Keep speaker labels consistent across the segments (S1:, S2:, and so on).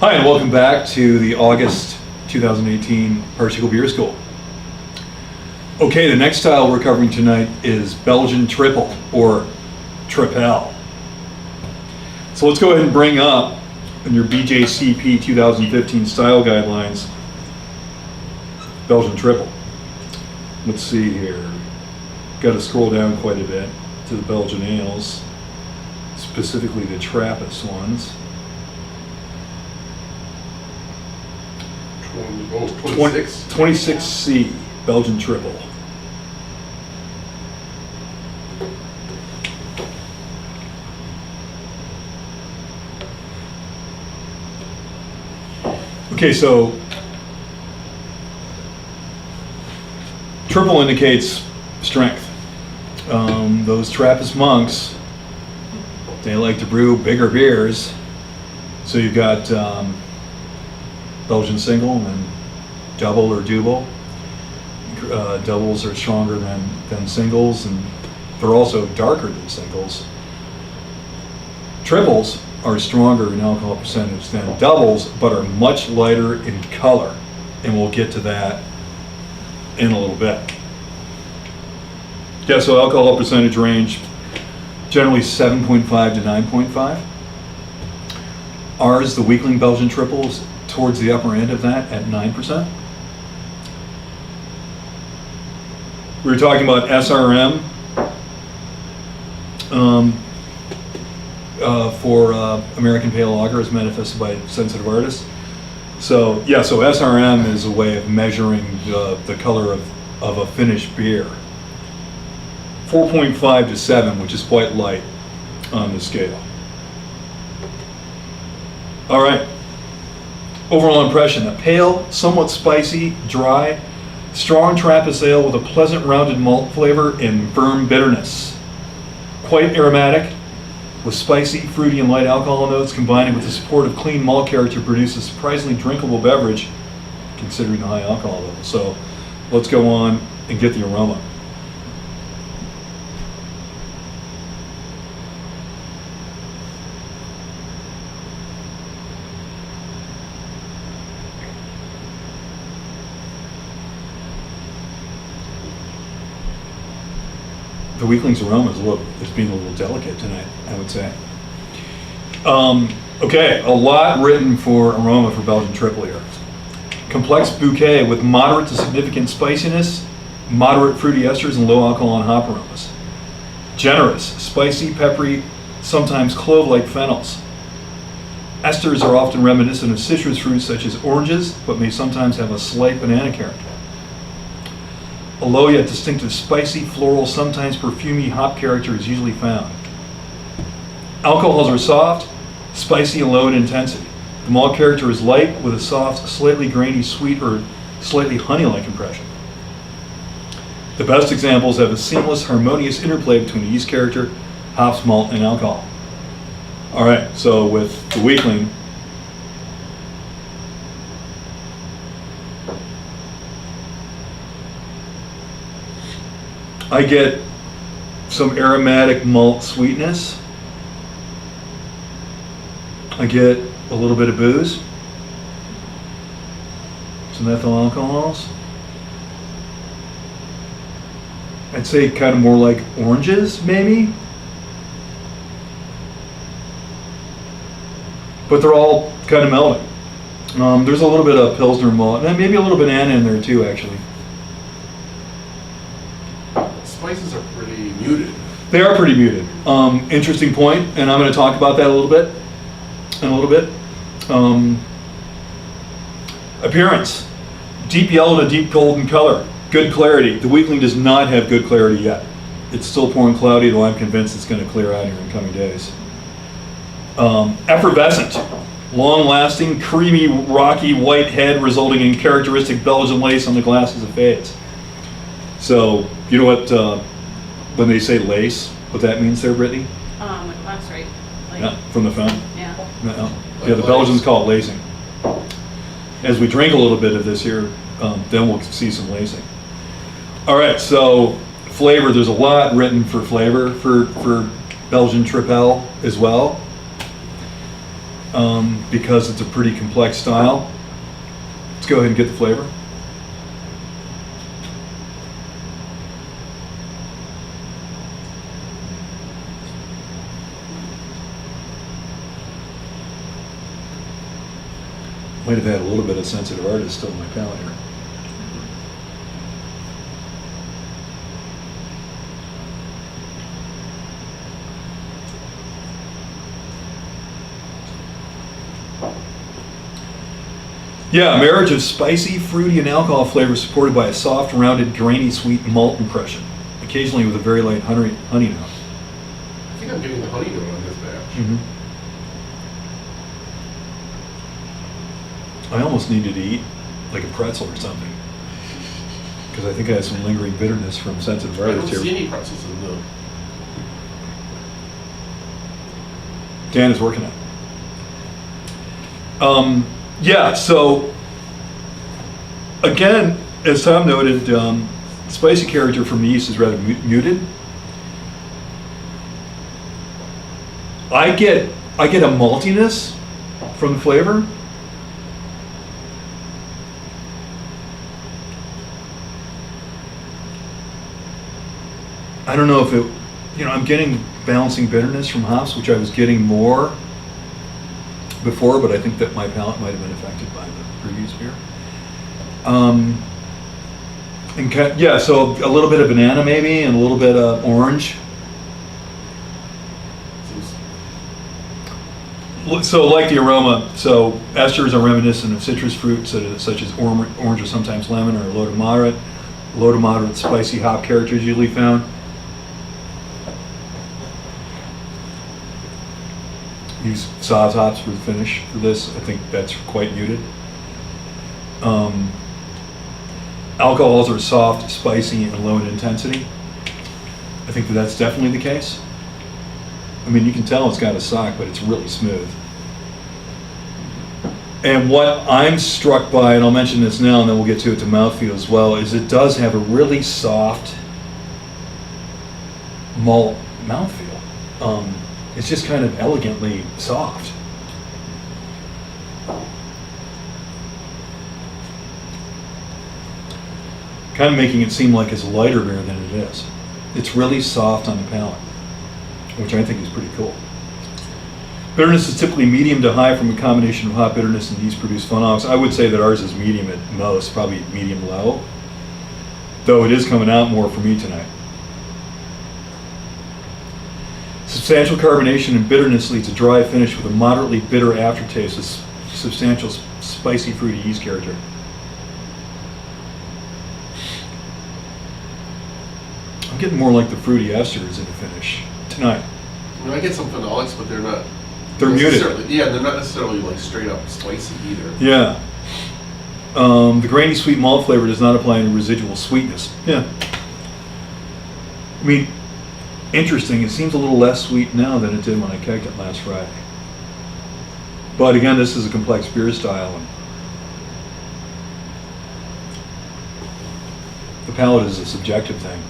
S1: Hi, and welcome back to the August 2018 Particle Beer School. Okay, the next style we're covering tonight is Belgian Tripel, or Tripel. So let's go ahead and bring up in your BJCP 2015 style guidelines, Belgian Tripel. Let's see here. Got to scroll down quite a bit to the Belgian ales, specifically the Trappist ones.
S2: 26?
S1: 26C, Belgian Tripel. Okay, so triple indicates strength. Those Trappist monks, they like to brew bigger beers. So you've got Belgian single and double or double. Doubles are stronger than singles, and they're also darker than singles. Triples are stronger in alcohol percentage than doubles, but are much lighter in color, and we'll get to that in a little bit. Yeah, so alcohol percentage range generally 7.5 to 9.5. Ours, the Weakling Belgian Tripel, is towards the upper end of that at 9%. We were talking about SRM for American Pale Lager as manifested by sensitive artists. So yeah, so SRM is a way of measuring the color of a finished beer. 4.5 to 7, which is quite light on the scale. All right. Overall impression: a pale, somewhat spicy, dry, strong Trappist ale with a pleasant rounded malt flavor and firm bitterness. Quite aromatic, with spicy, fruity, and light alcohol notes combining with the support of clean malt character produces a surprisingly drinkable beverage considering the high alcohol level. So let's go on and get the aroma. The Weakling's aroma is being a little delicate tonight, I would say. Okay, a lot written for aroma for Belgian Tripel here. Complex bouquet with moderate to significant spiciness, moderate fruity esters, and low alcohol and hop aromas. Generous, spicy, peppery, sometimes clove-like phenols. Esters are often reminiscent of citrus fruits such as oranges, but may sometimes have a slight banana character. A low yet distinctive spicy, floral, sometimes perfumey hop character is usually found. Alcohols are soft, spicy, and low in intensity. The malt character is light with a soft, slightly grainy, sweet, or slightly honey-like impression. The best examples have a seamless, harmonious interplay between the yeast character, hops, malt, and alcohol. All right, so with the Weakling, I get some aromatic malt sweetness. I get a little bit of booze, some ethyl alcohols. I'd say kind of more like oranges, maybe. But they're all kind of melting. There's a little bit of Pilsner malt, and maybe a little banana in there too, actually.
S2: Spices are pretty muted.
S1: They are pretty muted. Interesting point, and I'm going to talk about that a little bit. Appearance: deep yellow to deep golden color. Good clarity. The Weakling does not have good clarity yet. It's still pouring cloudy, though I'm convinced it's going to clear out here in coming days. Effervescent, long-lasting, creamy, rocky white head, resulting in characteristic Belgian lace on the glass as it fades. So, you know what, when they say lace, what that means there, Brittany?
S3: The glass, right? Like,
S1: Yeah, from the phone.
S3: yeah.
S1: Yeah, the Belgians call it lacing. As we drink a little bit of this here, then we'll see some lacing. All right, so flavor, there's a lot written for flavor for Belgian Tripel as well. because it's a pretty complex style. Let's go ahead and get the flavor. Might have had a little bit of sensitive artist still in my palate here. Yeah, a marriage of spicy, fruity, and alcohol flavors supported by a soft, rounded, grainy, sweet malt impression, occasionally with a very light honey note.
S2: I think I'm getting the honey note on this batch.
S1: Mm-hmm. I almost needed to eat like a pretzel or something, because I think I had some lingering bitterness from sensitive
S2: I don't
S1: artist
S2: see
S1: here.
S2: any pretzels in the.
S1: Dan is working on it. Yeah, so again, as Tom noted, spicy character from the yeast is rather muted. I get a maltiness from the flavor. I don't know if it, I'm getting balancing bitterness from hops, which I was getting more before, but I think that my palate might have been affected by the previous beer. Yeah, so a little bit of banana maybe, and a little bit of orange. So like the aroma, so esters are reminiscent of citrus fruits such as orange or sometimes lemon, or low to moderate spicy hop character is usually found. Use Saaz hops for the finish for this. I think that's quite muted. Alcohols are soft, spicy, and low in intensity. I think that's definitely the case. I mean, you can tell it's got a sock, but it's really smooth. And what I'm struck by, and I'll mention this now and then we'll get to it to mouthfeel as well, is it does have a really soft malt mouthfeel. It's just kind of elegantly soft. Kind of making it seem like it's a lighter beer than it is. It's really soft on the palate, which I think is pretty cool. Bitterness is typically medium to high from a combination of hot bitterness and yeast-produced phenolics. I would say that ours is medium at most, probably medium-low, though it is coming out more for me tonight. Substantial carbonation and bitterness leads to dry finish with a moderately bitter aftertaste with substantial spicy, fruity yeast character. I'm getting more like the fruity esters in the finish tonight.
S2: I mean, I get some phenolics, but they're not.
S1: They're muted.
S2: Yeah, they're not necessarily like straight up spicy either.
S1: Yeah. The grainy sweet malt flavor does not apply any residual sweetness. Yeah. I mean, interesting. It seems a little less sweet now than it did when I kegged it last Friday. But again, this is a complex beer style, and the palate is a subjective thing.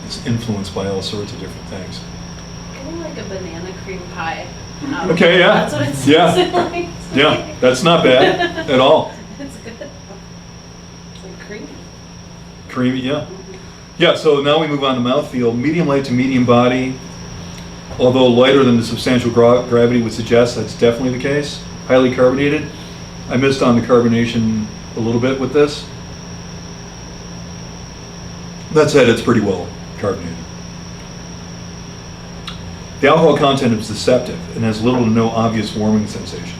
S1: It's influenced by all sorts of different things.
S3: Kind of like a banana cream pie.
S1: Okay, yeah.
S3: That's what it's
S1: Yeah.
S3: like.
S1: Yeah, that's not bad at all.
S3: It's good. It's like creamy.
S1: Creamy, yeah. Yeah, so now we move on to mouthfeel. Medium light to medium body, although lighter than the substantial gravity would suggest, that's definitely the case. Highly carbonated. I missed on the carbonation a little bit with this. That said, it's pretty well carbonated. The alcohol content is deceptive and has little to no obvious warming sensation.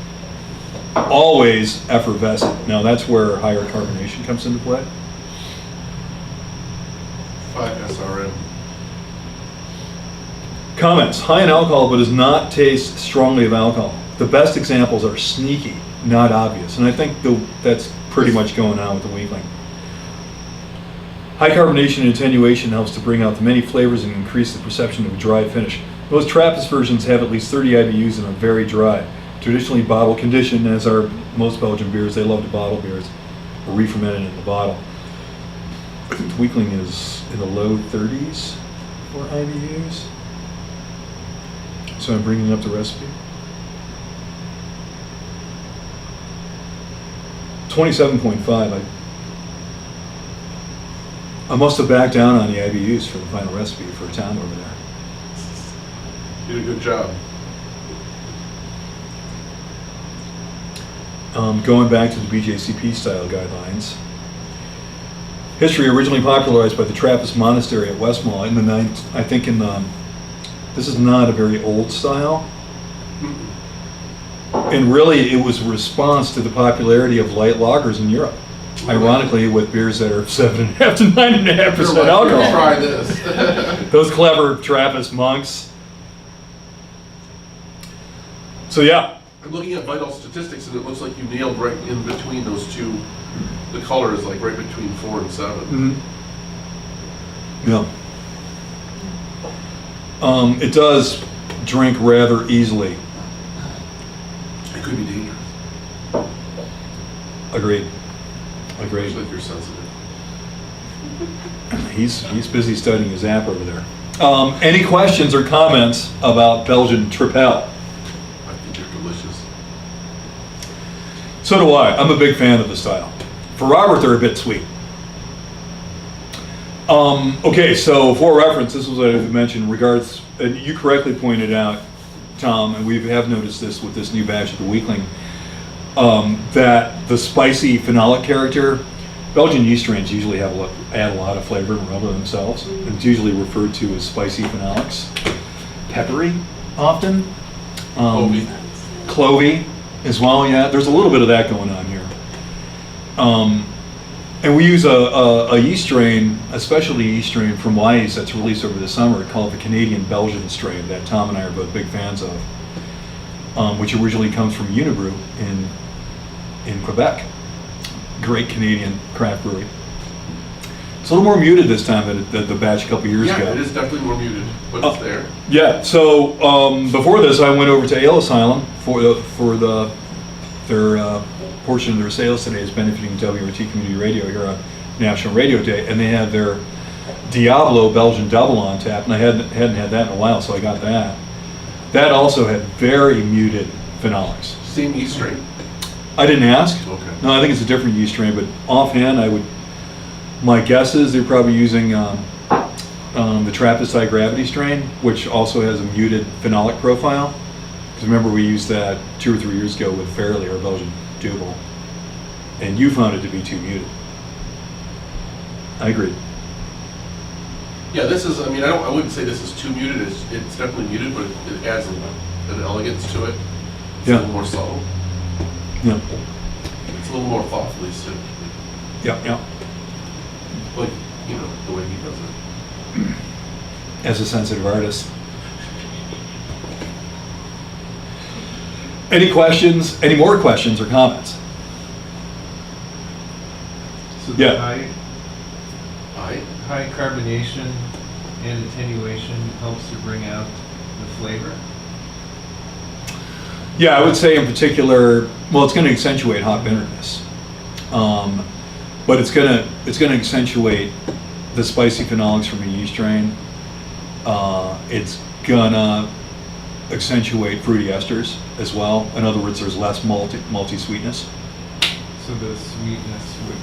S1: Always effervescent. Now that's where higher carbonation comes into play.
S2: 5 SRM.
S1: Comments. High in alcohol but does not taste strongly of alcohol. The best examples are sneaky, not obvious. And I think that's pretty much going on with the Weakling. High carbonation and attenuation helps to bring out the many flavors and increase the perception of a dry finish. Most Trappist versions have at least 30 IBUs and are very dry. Traditionally bottle conditioned, as are most Belgian beers. They love to bottle beers or re-ferment it in the bottle. I think the Weakling is in the low 30s for IBUs. So I'm bringing up the recipe. 27.5. I must have backed down on the IBUs for the final recipe for Tom over there.
S2: Did a good job.
S1: Going back to the BJCP style guidelines. History originally popularized by the Trappist monastery at Westmall in the this is not a very old style. And really it was a response to the popularity of light lagers in Europe. Ironically, with beers that are 7.5 to 9.5% alcohol.
S2: Try this.
S1: Those clever Trappist monks. So yeah.
S2: I'm looking at vital statistics, and it looks like you nailed right in between those two. The color is like right between 4 and 7.
S1: Yeah. It does drink rather easily.
S2: It could be dangerous,
S1: Agreed.
S2: especially if you're sensitive.
S1: He's busy studying his app over there. Any questions or comments about Belgian Tripel?
S2: I think they're delicious.
S1: So do I. I'm a big fan of the style. For Robert, they're a bit sweet. Okay, so for reference, this was what I mentioned in regards, and you correctly pointed out, Tom, and we have noticed this with this new batch of the Weakling, that the spicy phenolic character, Belgian yeast strains usually add a lot of flavor and aroma themselves. It's usually referred to as spicy phenolics. Peppery, often. Clovey as well, yeah. There's a little bit of that going on here. And we use a yeast strain, a specialty yeast strain from Wise that's released over the summer called the Canadian Belgian strain that Tom and I are both big fans of, which originally comes from Unibrew in Quebec. Great Canadian craft brewery. It's a little more muted this time than the batch a couple years ago.
S2: Yeah, it is definitely more muted, but it's there.
S1: Yeah, so before this I went over to Ale Asylum for their portion of their sales today is benefiting WRT Community Radio here on National Radio Day, and they had their Diablo Belgian Double on tap, and I hadn't had that in a while, so I got that. That also had very muted phenolics.
S2: Same yeast strain?
S1: I didn't ask.
S2: Okay.
S1: No, I think it's a different yeast strain, but offhand, my guess is they're probably using the Trappist high gravity strain, which also has a muted phenolic profile. Because remember, we used that 2 or 3 years ago with Fairley, our Belgian Double, and you found it to be too muted. I agree.
S2: Yeah, this is, I mean, I wouldn't say this is too muted. It's definitely muted, but it adds an elegance to it. It's a little more subtle.
S1: Yeah.
S2: It's a little more thoughtfully sipped.
S1: Yeah, yeah.
S2: Like, you know, the way he does it.
S1: As a sensitive artist. Any questions, any more questions or comments?
S4: So the
S1: Yeah.
S4: high carbonation and attenuation helps to bring out the flavor?
S1: Yeah, I would say in particular, well, it's going to accentuate hop bitterness, but it's going to accentuate the spicy phenolics from a yeast strain. It's gonna accentuate fruity esters as well. In other words, there's less malty sweetness.
S4: So the sweetness would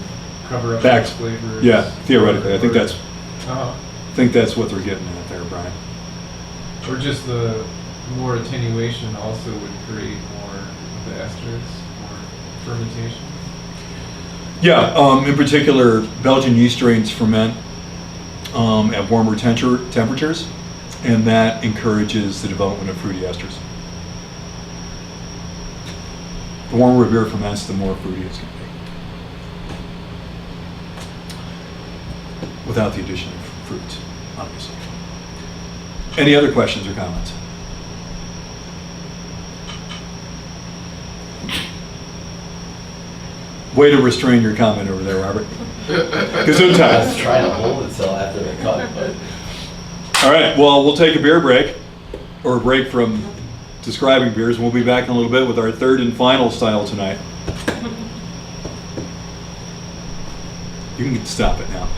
S4: cover up
S1: Back-
S4: those flavors?
S1: Yeah, theoretically, I think that's what they're getting at there, Brian.
S4: Or just the more attenuation also would create more of the esters, more fermentation?
S1: Yeah, in particular, Belgian yeast strains ferment at warmer temperatures, and that encourages the development of fruity esters. The warmer a beer ferments, the more fruity it's going to be, without the addition of fruits, obviously. Any other questions or comments? Way to restrain your comment over there, Robert. Gesundheit.
S5: Let's try to hold it till after the cut, but
S1: All right, well, we'll take a beer break, or a break from describing beers, and we'll be back in a little bit with our third and final style tonight. You can stop it now.